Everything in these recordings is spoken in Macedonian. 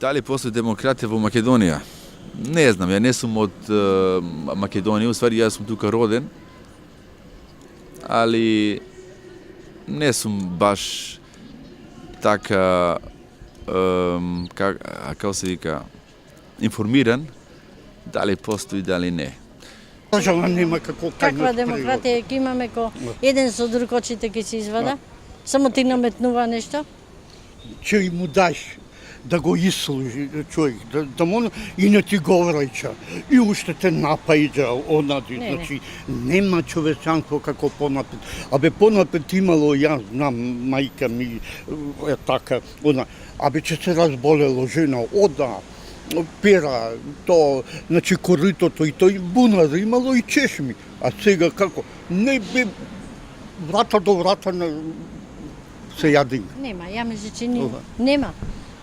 Da li postoji demokratija u Makedoniji? Ne znam, ja ne sam od Makedonije, u stvari ja sam tukaj roden, ali ne sam baš taka, kako se vika, informiran da li postoji, da li ne. Država nema како Каква демократија ќе имаме ко еден со друг очите ќе се извада? Само ти наметнува нешто? Че му даш да го ислужи човек, да му и не ти го враќа, и уште те напаѓа онади, значи нема човечанство како понапред. Абе понапред имало, ја знам, мајка ми е така, она, абе че се разболело жена, ода, пера, то, значи коритото и тој бунар имало и чешми. А сега како? Не бе врата до врата се јадиме. Нема, ја ме се чини, нема.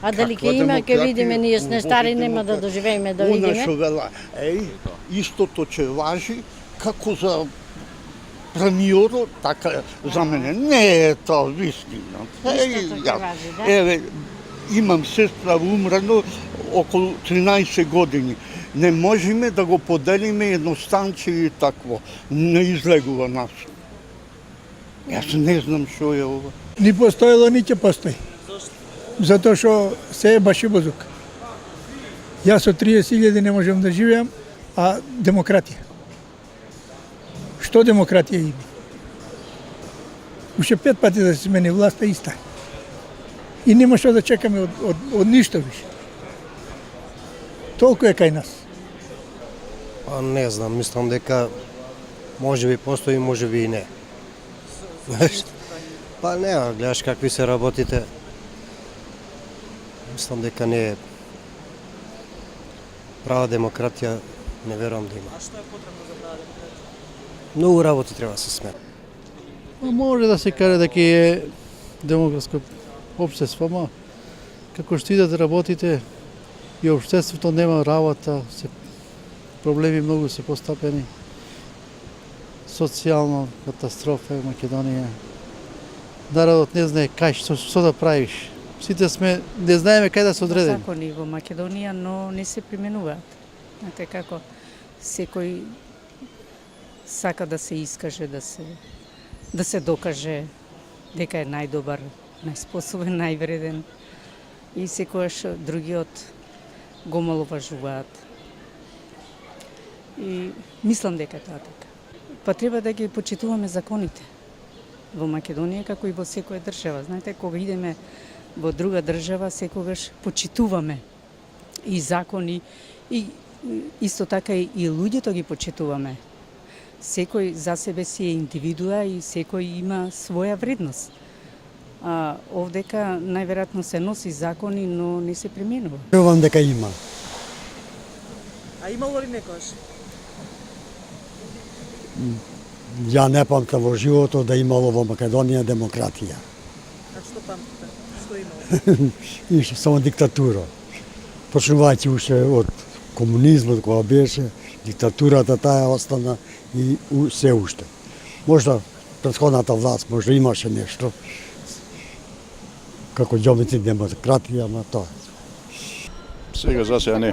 А дали ќе има, ќе видиме, ние сме стари, нема да доживееме да видиме. Она што вела, истото ќе важи како за премиорот, така за мене. Не е тоа вистина. Истото ќе важи, да? Еве, имам сестра умрено околу 13 години. Не можеме да го поделиме едностанче и такво. Не излегува нас. Јас не знам што е ова. Ни постоело, ни ќе постои. Затоа што се е башибозук. Јас со 30.000 не можам да живеам, а демократија. Што демократија има? Уште 5 пати да се смени власта иста. И нема што да чекаме од ништо више. Толку е кај нас. Па не знам, мислам дека може би постои, може би и не. Па не, гледаш какви се работите. Мислам дека не е права демократија, не верувам да има. А што е потребно за права демократија? Многу работи треба да се смени. Може да се каже дека е демократско општество, ама како што идат работите и општеството нема работа, проблеми многу се постапени. Социјална катастрофа е Македонија. Народот не знае кај што да правиш. Сите сме, не знаеме кај да се одредиме. Закони во Македонија, но не се применуваат. Знаете како секој сака да се искаже, да се докаже дека е најдобар, најспособен, највреден. И секојаш другиот го маловажуваат. И мислам дека тоа така. Па треба да ги почитуваме законите во Македонија, како и во секоја држава. Знаете, кога идеме во друга држава, секогаш почитуваме и закони, и исто така и луѓето ги почитуваме. Секој за себе си е индивидуа и секој има своја вредност. Овдека најверојатно се носи закони, но не се применува. Верувам дека има. А имало ли некојаш? Ја не памтам во животот да имало во Македонија демократија. А што памтите? Што имало? Ише само диктатура. Почнувајќи уште од комунизмот кога беше, диктатурата таа остана и се уште. Можда претходната власт можда имаше нешто, како џомици демократија, ама тоа. Сега за сега не.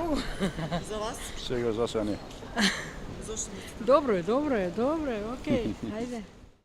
За вас? Сега за сега не. Зошто? Добро е, окей, ајде.